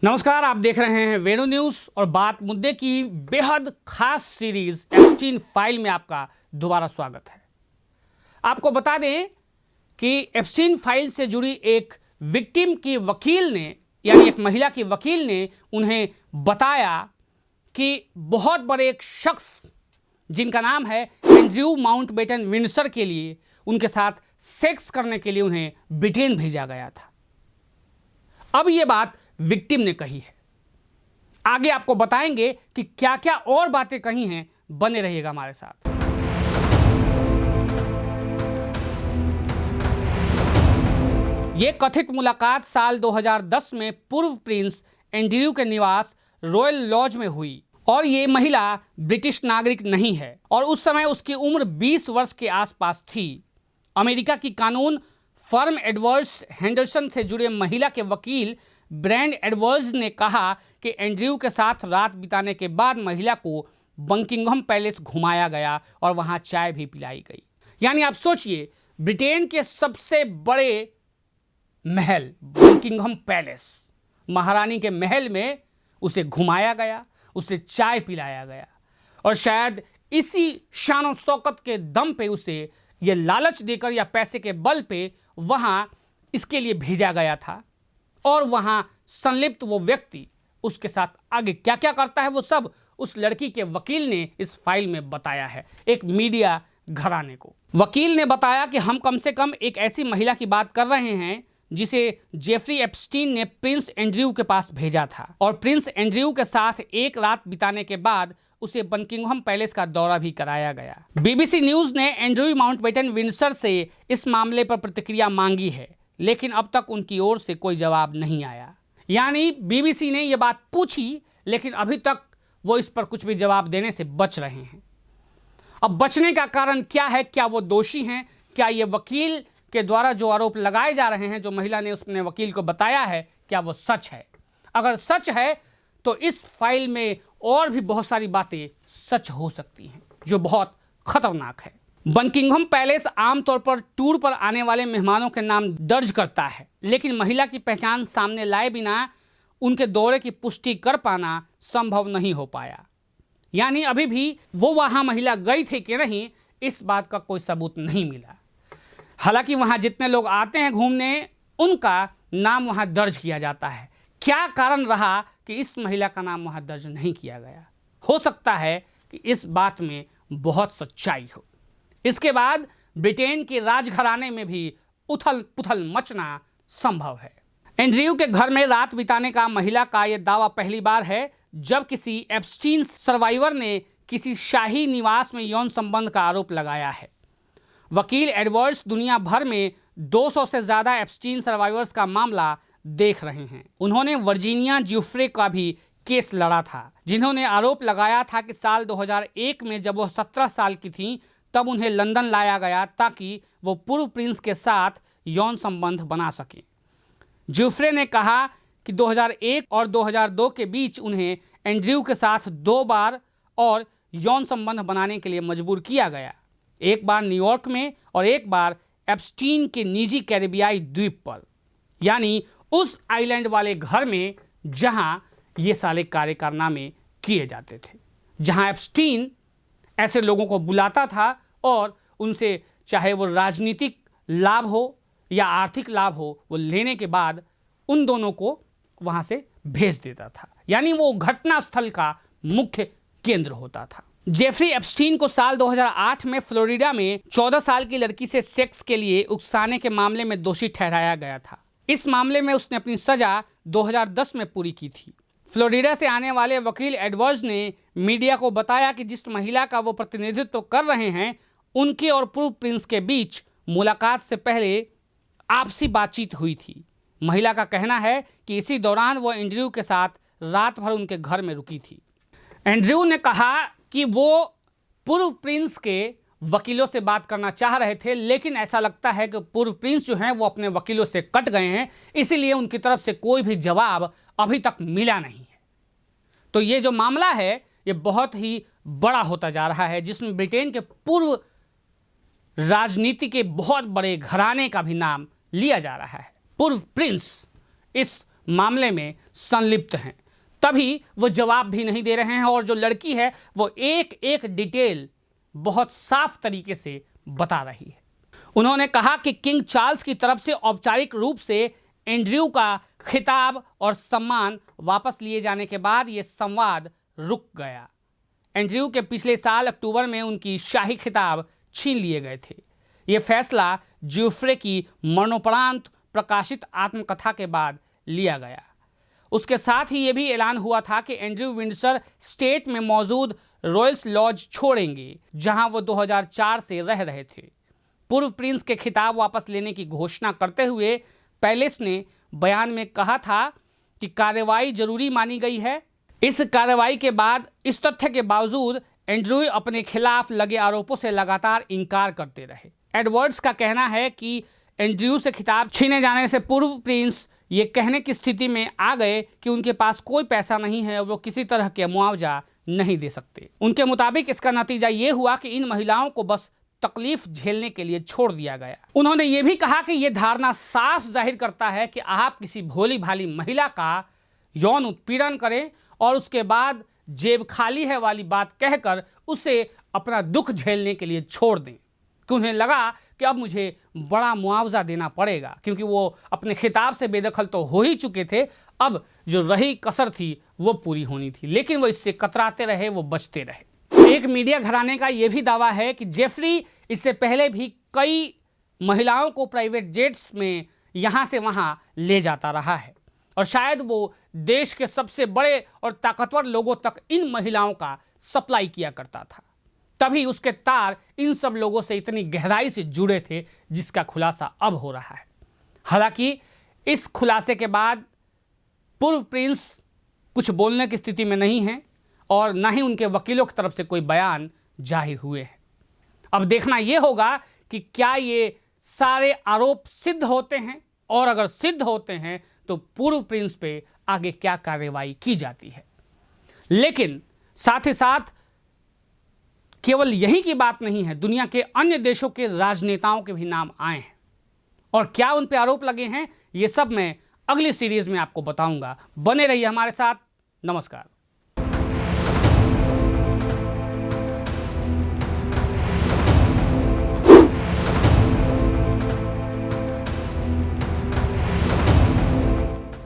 नमस्कार, आप देख रहे हैं वेणु न्यूज़ और बात मुद्दे की बेहद खास सीरीज एप्स्टीन फाइल में आपका दोबारा स्वागत है। आपको बता दें कि एप्स्टीन फाइल से जुड़ी एक विक्टिम की वकील ने यानी एक महिला की वकील ने उन्हें बताया कि बहुत बड़े एक शख्स जिनका नाम है एंड्रयू माउंटबेटन विंडसर के लिए उनके साथ सेक्स करने के लिए उन्हें ब्रिटेन भेजा गया था। अब ये बात विक्टिम ने कही है। आगे आपको बताएंगे कि क्या क्या और बातें कही हैं। बने रहिएगा हमारे साथ। यह कथित मुलाकात साल 2010 में पूर्व प्रिंस एंड्रयू के निवास रॉयल लॉज में हुई और ये महिला ब्रिटिश नागरिक नहीं है और उस समय उसकी उम्र 20 वर्ष के आसपास थी। अमेरिका की कानून फर्म एडवर्ड्स हेंडरसन से जुड़े महिला के वकील ब्रैंड एडवर्ड्स ने कहा कि एंड्रयू के साथ रात बिताने के बाद महिला को बकिंघम पैलेस घुमाया गया और वहां चाय भी पिलाई गई। यानी आप सोचिए, ब्रिटेन के सबसे बड़े महल बकिंघम पैलेस, महारानी के महल में उसे घुमाया गया, उसे चाय पिलाया गया और शायद इसी शान शौकत के दम पे उसे ये लालच देकर या पैसे के बल पे वहां इसके लिए भेजा गया था और वहां संलिप्त वो व्यक्ति उसके साथ आगे क्या क्या करता है वो सब उस लड़की के वकील ने इस फाइल में बताया है एक मीडिया घराने को। वकील ने बताया कि हम कम से कम एक ऐसी महिला की बात कर रहे हैं जिसे जेफरी एप्स्टीन ने प्रिंस एंड्रयू के पास भेजा था और प्रिंस एंड्रयू के साथ एक रात बिताने के बाद उसे बकिंघम पैलेस का दौरा भी कराया गया। बीबीसी न्यूज ने एंड्रयू माउंटबेटन विंडसर से इस मामले पर प्रतिक्रिया मांगी है, लेकिन अब तक उनकी ओर से कोई जवाब नहीं आया। यानी बीबीसी ने यह बात पूछी, लेकिन अभी तक वो इस पर कुछ भी जवाब देने से बच रहे हैं। अब बचने का कारण क्या है? क्या वो दोषी हैं? क्या ये वकील के द्वारा जो आरोप लगाए जा रहे हैं, जो महिला ने उसने वकील को बताया है, क्या वो सच है? अगर सच है तो इस फाइल में और भी बहुत सारी बातें सच हो सकती हैं जो बहुत खतरनाक है। बकिंघम पैलेस आमतौर पर टूर पर आने वाले मेहमानों के नाम दर्ज करता है, लेकिन महिला की पहचान सामने लाए बिना उनके दौरे की पुष्टि कर पाना संभव नहीं हो पाया। यानी अभी भी वो वहां महिला गई थी कि नहीं, इस बात का कोई सबूत नहीं मिला। हालांकि वहां जितने लोग आते हैं घूमने, उनका नाम वहां दर्ज किया जाता है। क्या कारण रहा कि इस महिला का नाम वहां दर्ज नहीं किया गया? हो सकता है कि इस बात में बहुत सच्चाई हो। इसके बाद ब्रिटेन के राजघराने में भी उथल पुथल मचना संभव है। एंड्रयू के घर में रात बिताने का महिला का यह दावा पहली बार है जब किसी एप्स्टीन सर्वाइवर ने किसी शाही निवास में यौन संबंध का आरोप लगाया है। वकील एडवर्ड्स दुनिया भर में 200 से ज़्यादा एप्स्टीन सर्वाइवर्स का मामला देख रहे हैं। उन्होंने वर्जीनिया ज्यूफ्रे का भी केस लड़ा था, जिन्होंने आरोप लगाया था कि साल 2001 में जब वह 17 साल की थीं, तब उन्हें लंदन लाया गया ताकि वो पूर्व प्रिंस के साथ यौन संबंध बना सकें। ज्यूफ्रे ने कहा कि 2001 और 2002 के बीच उन्हें एंड्रयू के साथ 2 बार और यौन संबंध बनाने के लिए मजबूर किया गया, एक बार न्यूयॉर्क में और एक बार एप्स्टीन के निजी कैरिबियाई द्वीप पर, यानी उस आइलैंड वाले घर में जहां ये सारे कार्य कारनामे किए जाते थे, जहां एप्स्टीन ऐसे लोगों को बुलाता था और उनसे चाहे वो राजनीतिक लाभ हो या आर्थिक लाभ हो, वो लेने के बाद उन दोनों को वहां से भेज देता था। यानी वो घटना स्थल का मुख्य केंद्र होता था। जेफरी एप्स्टीन को साल 2008 में फ्लोरिडा में 14 साल की लड़की से सेक्स के लिए उकसाने के मामले में दोषी ठहराया गया था। इस मामले में उसने अपनी सजा 2010 में पूरी की थी। फ्लोरिडा से आने वाले वकील एडवर्ड्स ने मीडिया को बताया कि जिस महिला का वो प्रतिनिधित्व कर रहे हैं, उनके और पूर्व प्रिंस के बीच मुलाकात से पहले आपसी बातचीत हुई थी। महिला का कहना है कि इसी दौरान वो एंड्रयू के साथ रात भर उनके घर में रुकी थी। एंड्रयू ने कहा कि वो पूर्व प्रिंस के वकीलों से बात करना चाह रहे थे, लेकिन ऐसा लगता है कि पूर्व प्रिंस जो हैं वो अपने वकीलों से कट गए हैं, इसीलिए उनकी तरफ से कोई भी जवाब अभी तक मिला नहीं है। तो ये जो मामला है ये बहुत ही बड़ा होता जा रहा है, जिसमें ब्रिटेन के पूर्व राजनीति के बहुत बड़े घराने का भी नाम लिया जा रहा है। पूर्व प्रिंस इस मामले में संलिप्त हैं। तभी वो जवाब भी नहीं दे रहे हैं और जो लड़की है वो एक एक डिटेल बहुत साफ तरीके से बता रही है। उन्होंने कहा कि किंग चार्ल्स की तरफ से औपचारिक रूप से एंड्रयू का खिताब और सम्मान वापस लिए जाने के बाद ये संवाद रुक गया। एंड्रयू के पिछले साल अक्टूबर में उनकी शाही खिताब छीन लिए गए थे। ये फैसला ज्यूफ्रे की मरणोपरांत प्रकाशित आत्मकथा के बाद लिया गया। उसके साथ ही ये भी ऐलान हुआ था कि एंड्रयू विंडसर स्टेट में मौजूद रॉयल्स लॉज छोड़ेंगे, जहां वो 2004 से रह रहे थे। पूर्व प्रिंस के खिताब वापस लेने की घोषणा करते हुए पैलेस ने बयान में कहा था कि कार्रवाई जरूरी मानी गई है। इस कार्रवाई के बाद इस तथ्य के बावजूद एंड्रयू अपने खिलाफ लगे आरोपों से लगातार इनकार करते रहे। एडवर्ड्स का कहना है कि एंड्रयू से खिताब छीने जाने से पूर्व प्रिंस ये कहने की स्थिति में आ गए कि उनके पास कोई पैसा नहीं है और वो किसी तरह के मुआवजा नहीं दे सकते। उनके मुताबिक इसका नतीजा ये हुआ कि इन महिलाओं को बस तकलीफ झेलने के लिए छोड़ दिया गया। उन्होंने ये भी कहा कि यह धारणा साफ जाहिर करता है कि आप किसी भोली भाली महिला का यौन उत्पीड़न करें और उसके बाद जेब खाली है वाली बात कहकर उसे अपना दुख झेलने के लिए छोड़ दें, कि उन्हें लगा कि अब मुझे बड़ा मुआवजा देना पड़ेगा, क्योंकि वो अपने खिताब से बेदखल तो हो ही चुके थे। अब जो रही कसर थी वो पूरी होनी थी, लेकिन वो इससे कतराते रहे, वो बचते रहे। एक मीडिया घराने का यह भी दावा है कि जेफरी इससे पहले भी कई महिलाओं को प्राइवेट जेट्स में यहाँ से वहाँ ले जाता रहा है और शायद वो देश के सबसे बड़े और ताकतवर लोगों तक इन महिलाओं का सप्लाई किया करता था। तभी उसके तार इन सब लोगों से इतनी गहराई से जुड़े थे, जिसका खुलासा अब हो रहा है। हालांकि इस खुलासे के बाद पूर्व प्रिंस कुछ बोलने की स्थिति में नहीं है और न ही उनके वकीलों की तरफ से कोई बयान जाहिर हुए हैं। अब देखना यह होगा कि क्या ये सारे आरोप सिद्ध होते हैं, और अगर सिद्ध होते हैं तो पूर्व प्रिंस पे आगे क्या कार्रवाई की जाती है। लेकिन साथ ही साथ केवल यही की बात नहीं है, दुनिया के अन्य देशों के राजनेताओं के भी नाम आए हैं और क्या उन पे आरोप लगे हैं, ये सब मैं अगली सीरीज में आपको बताऊंगा। बने रहिए हमारे साथ। नमस्कार।